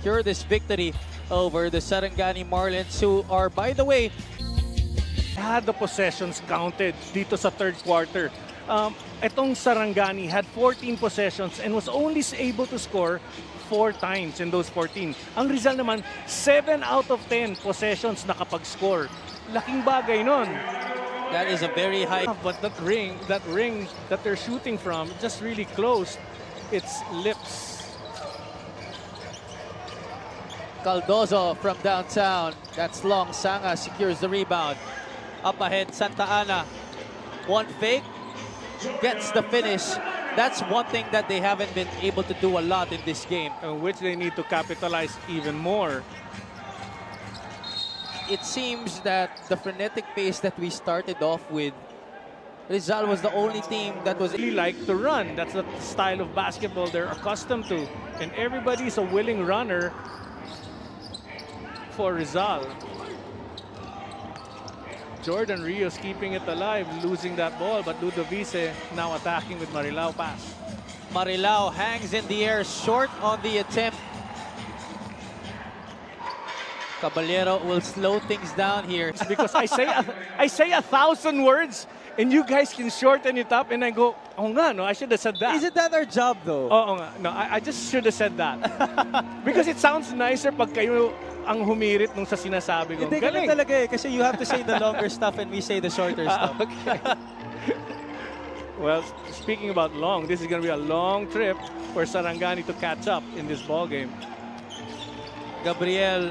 secure this victory over the Sarangani Marlins, who are, by the way, had the possessions counted dito sa third quarter. Itong Sarangani had 14 possessions and was only able to score 4 times in those 14. Ang Rizal naman, 7 out of 10 possessions nakapag-score. Laking bagay nun. that is a very high. But that ring that they're shooting from just really closed its lips. Caldozo from downtown. That's long. Sanga secures the rebound. Up ahead, Santa Ana. One fake. Gets the finish. That's one thing that they haven't been able to do a lot in this game. Which they need to capitalize even more. It seems that the frenetic pace that we started off with, Rizal was the only team that was Really like to run. That's the style of basketball they're accustomed to. And everybody's a willing runner for Rizal. Jordan Rios keeping it alive, losing that ball, but Ludovice now attacking with Marilao pass. Marilao hangs in the air, short on the attempt. Caballero will slow things down here. Because I say 1,000 words and you guys can shorten it up and I go, oh nga, no, I should have said that. Isn't that our job though? Oo nga, no, I just should have said that. Because it sounds nicer pag kayo ang humirit nung sa sinasabi ko. Hindi ganun talaga eh, kasi you have to say the longer stuff and we say the shorter stuff. Okay. Well, speaking about long, this is going to be a long trip for Sarangani to catch up in this ball game. Gabriel,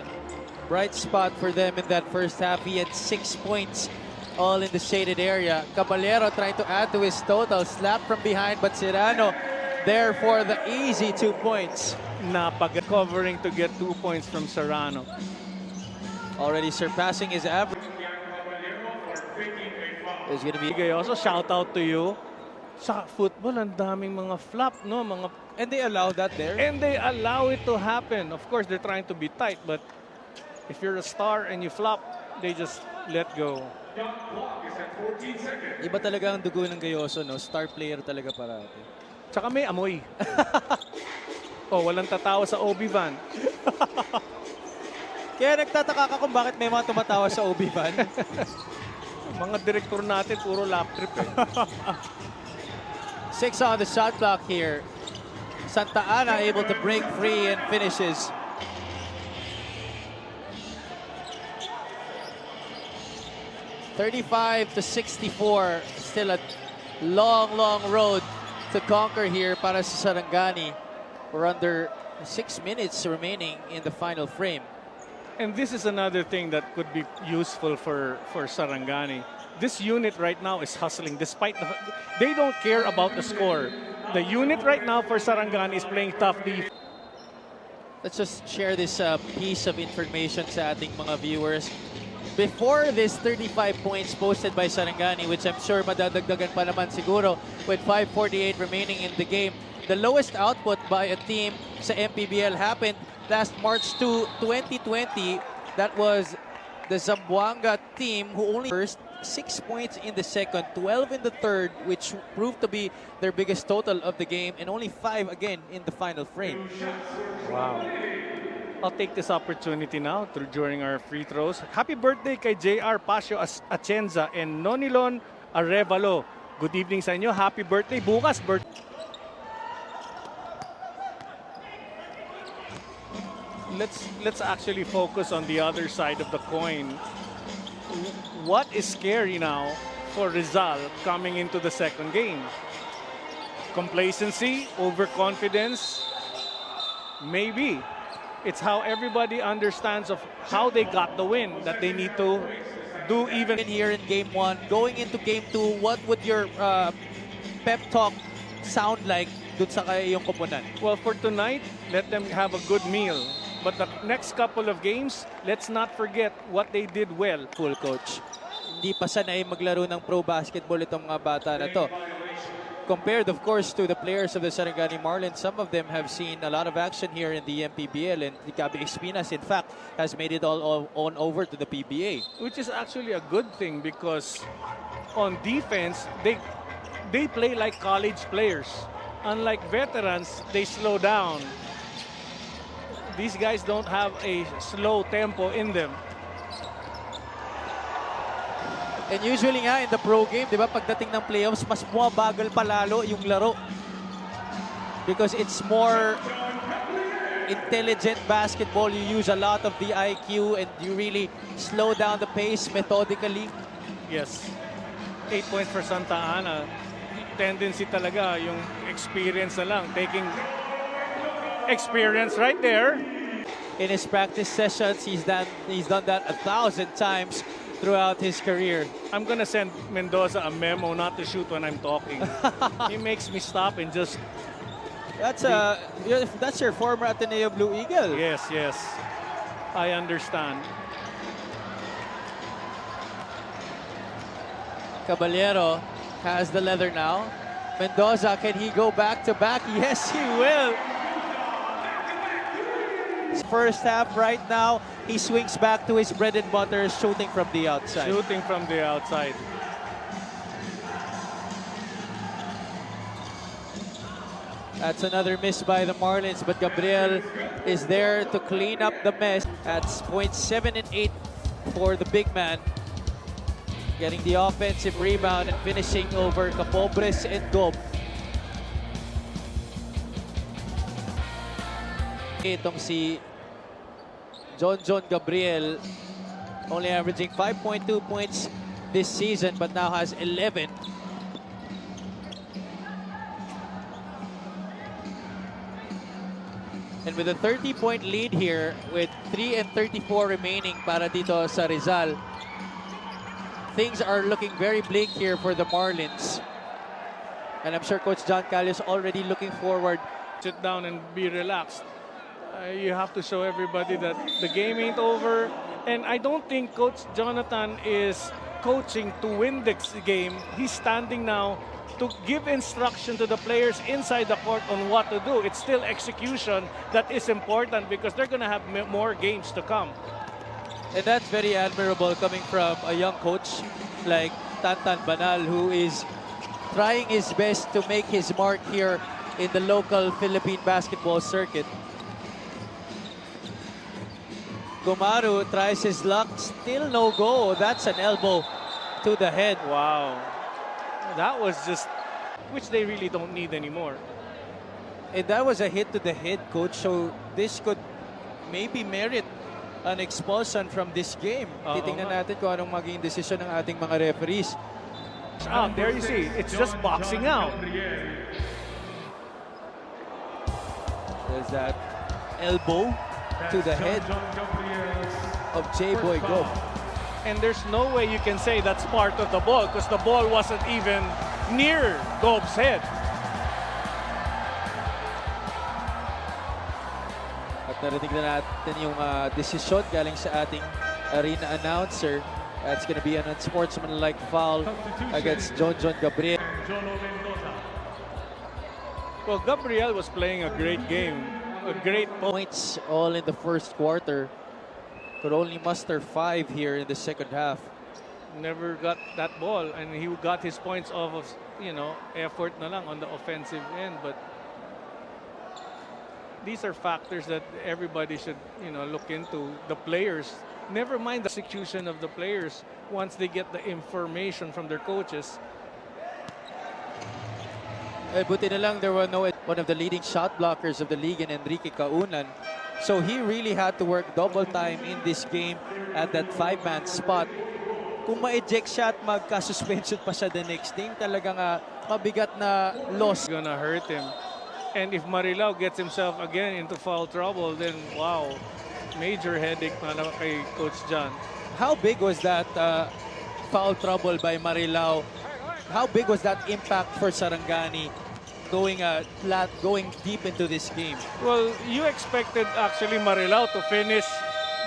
bright spot for them in that first half. He had 6 points, all in the shaded area. Caballero trying to add to his total. Slap from behind, but Serrano there for the easy 2 points. Covering to get 2 points from Serrano. Already surpassing his average. There's going to be... Also, shout out to you. Sa football, ang daming mga flop, no? And they allow that there? And they allow it to happen. Of course, they're trying to be tight, but if you're a star and you flop, they just let go. Iba talaga ang dugo ng Gayoso, no? Star player talaga parati. Tsaka may amoy. Oh, walang tatawa sa OB van. Kaya nagtataka ka kung bakit may mga tumatawa sa OB van. Mga direktor natin, puro lap trip eh. 6 on the shot clock here. Santa Ana able to break free and finishes. $35-64. Still a long, long road to conquer here para sa Sarangani. We're under 6 minutes remaining in the final frame. And this is another thing that could be useful for Sarangani. This unit right now is hustling despite they don't care about the score. The unit right now for Sarangani is playing tough defense. Let's just share this piece of information sa ating mga viewers. Before this 35 points posted by Sarangani, which I'm sure madadagdagan pa naman siguro with 5:48 remaining in the game, the lowest output by a team sa MPBL happened last March 2, 2020. That was the Zamboanga team who only first 6 points in the second, 12 in the third, which proved to be their biggest total of the game, and only 5 again in the final frame. Wow. I'll take this opportunity now during our free throws. Happy birthday kay JR Pasio Atienza and Nonilon Arevalo. Good evening sa inyo. Happy birthday. Bukas birthday. Let's actually focus on the other side of the coin. What is scary now for Rizal coming into the second game? Complacency, overconfidence, maybe. It's how everybody understands of how they got the win, that they need to do even here in game 1. Going into game 2, what would your pep talk sound like dun sa iyong koponan? Well, for tonight, let them have a good meal. But the next couple of games, let's not forget what they did well. Full coach. Hindi pa sanay maglaro ng pro basketball itong mga bata na to. Compared, of course, to the players of the Sarangani Marlins, some of them have seen a lot of action here in the MPBL, and Gabi Espinas, in fact, has made it all on over to the PBA. Which is actually a good thing because on defense, they play like college players. Unlike veterans, they slow down. These guys don't have a slow tempo in them. And usually nga in the pro game, di ba, pagdating ng playoffs, mas bumabagal pa lalo yung laro. Because it's more intelligent basketball. You use a lot of the IQ and you really slow down the pace methodically. Yes. 8 points for Santa Ana. Tendency talaga yung experience na lang. Taking experience right there. In his practice sessions, he's done that 1,000 times throughout his career. I'm gonna send Mendoza a memo not to shoot when I'm talking. He makes me stop and just... That's your former Ateneo Blue Eagle. Yes, yes. I understand. Caballero has the leather now. Mendoza, can he go back to back? Yes, he will. First half right now, he swings back to his bread and butter, shooting from the outside. Shooting from the outside. That's another miss by the Marlins, but Gabriel is there to clean up the mess. That's points 7 and 8 for the big man. Getting the offensive rebound and finishing over Capobres and Gob. Itong si John Gabriel, only averaging 5.2 points this season, but now has 11. And with a 30-point lead here, with 3 and 34 remaining para dito sa Rizal, things are looking very bleak here for the Marlins. And I'm sure Coach John Calles already looking forward. Sit down and be relaxed. You have to show everybody that the game ain't over. And I don't think Coach Jonathan is coaching to win this game. He's standing now to give instruction to the players inside the court on what to do. It's still execution that is important because they're going to have more games to come. And that's very admirable coming from a young coach like Tantan Banal, who is trying his best to make his mark here in the local Philippine basketball circuit. Gomaru tries his luck, still no go. That's an elbow to the head. Wow. That was just, which they really don't need anymore. And that was a hit to the head, Coach. So this could maybe merit an expulsion from this game. Titingnan natin kung anong maging desisyon ng ating mga referees. There you see, it's just boxing out. There's that elbow to the head of J-Boy Go. And there's no way you can say that's part of the ball because the ball wasn't even near Gob's head. At narinig na natin yung desisyon galing sa ating arena announcer. That's going to be an unsportsmanlike foul against John Gabriel. Well, Gabriel was playing a great game. A great Points all in the first quarter. Could only muster 5 here in the second half. Never got that ball, and he got his points off of, effort na lang on the offensive end. But these are factors that everybody should, look into. The players, never mind the execution of the players once they get the information from their coaches. Buti na lang there were one of the leading shot blockers of the league in Enrique Caunan. So he really had to work double time in this game at that 5-man spot. Kung ma-eject siya at magka-suspension pa siya the next game, talagang mabigat na loss. Gonna hurt him. And if Marilao gets himself again into foul trouble, then wow, major headache na kay Coach John. How big was that foul trouble by Marilao? How big was that impact for Sarangani going deep into this game? Well, you expected actually Marilao to finish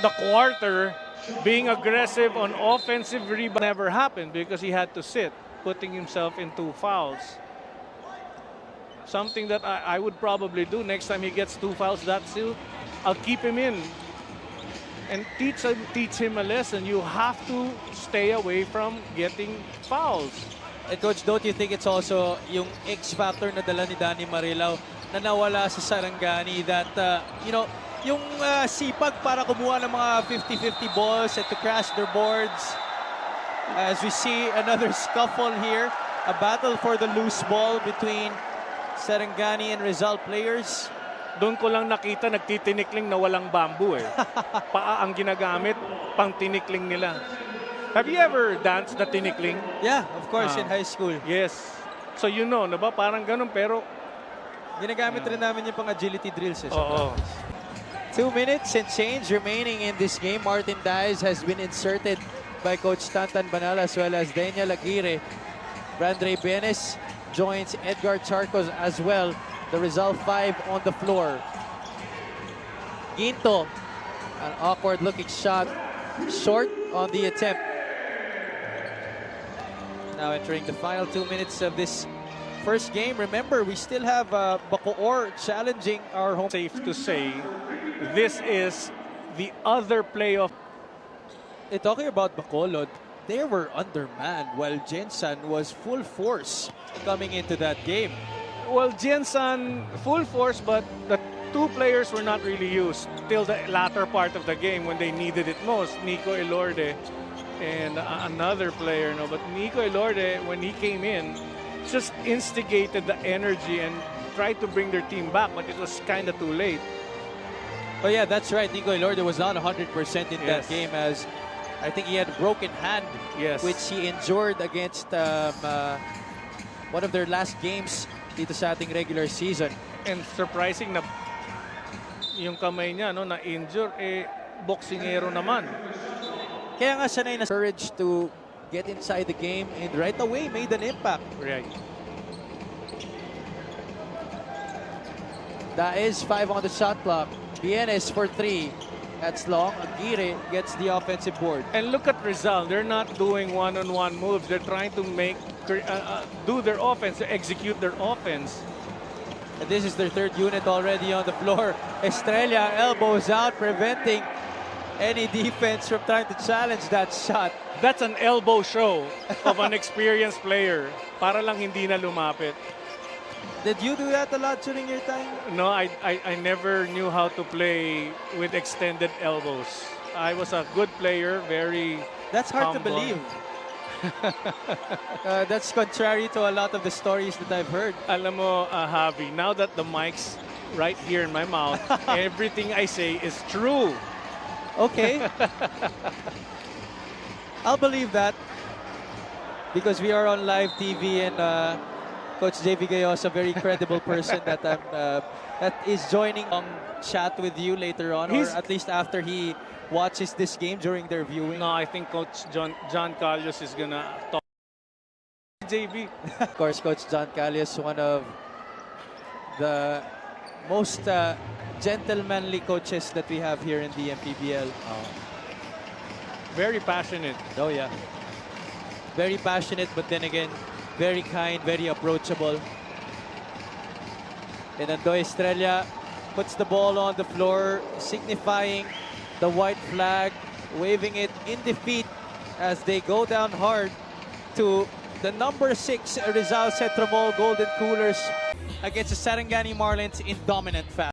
the quarter being aggressive on offensive rebound. Never happened because he had to sit, putting himself into fouls. Something that I would probably do next time he gets 2 fouls. That's it. I'll keep him in and teach him a lesson. You have to stay away from getting fouls. And Coach, don't you think it's also yung X factor na dala ni Danny Marilao na nawala sa Sarangani that, yung sipag para kumuha ng mga 50-50 balls and to crash their boards. As we see another scuffle here, a battle for the loose ball between Sarangani and Rizal players. Doon ko lang nakita nagtitinikling na walang bamboo eh. Paa ang ginagamit, pang tinikling nila. Have you ever danced na tinikling? Yeah, of course, in high school. Yes. So you know, na ba? Parang ganun pero... Ginagamit rin namin yung pang agility drills. Oo. 2 minutes and change remaining in this game. Martin Diaz has been inserted by Coach Tantan Banal as well as Daniel Aguirre. Brandre Benes joins Edgar Charcos as well. The Rizal 5 on the floor. Ginto, an awkward looking shot, short on the attempt. Now entering the final 2 minutes of this first game. Remember, we still have Bacoor challenging our home. Safe to say, this is the other playoff. Talking about Bacolod, they were undermanned while Jensen was full force coming into that game. Well, Jensen full force, but the two players were not really used till the latter part of the game when they needed it most. Nico Elorde and another player, no. But Nico Elorde, when he came in, just instigated the energy and tried to bring their team back, but it was kind of too late. Oh yeah, that's right. Nico Elorde was not 100% in that game, as I think he had a broken hand, which he endured against one of their last games dito sa ating regular season. And surprising na yung kamay niya, no, na-injure, boksingero naman. Kaya nga sanay na courage to get inside the game and right away made an impact. Right. That is 5 on the shot clock. Bienes for 3. That's long. Aguirre gets the offensive board. And look at Rizal. They're not doing one-on-one moves. They're trying to do their offense, to execute their offense. And this is their third unit already on the floor. Estrella elbows out, preventing any defense from trying to challenge that shot. That's an elbow show of an experienced player. Para lang hindi na lumapit. Did you do that a lot during your time? No, I never knew how to play with extended elbows. I was a good player, very That's hard humble. to believe. That's contrary to a lot of the stories that I've heard. Alam mo, Javi, now that the mic's right here in my mouth, everything I say is true. Okay. I'll believe that because we are on live TV and Coach JV Gayo is a very credible person that is joining chat with you later on, or at least after he watches this game during their viewing. No, I think Coach John Carlos is gonna talk to JV. Of course, Coach John Callias, one of the most gentlemanly coaches that we have here in the MPBL. Very passionate. Oh yeah. Very passionate, but then again, very kind, very approachable. And Andoy Estrella puts the ball on the floor, signifying the white flag, waving it in defeat as they go down hard to the number 6 Rizal Centro Mall Golden Coolers against the Sarangani Marlins in dominant fashion.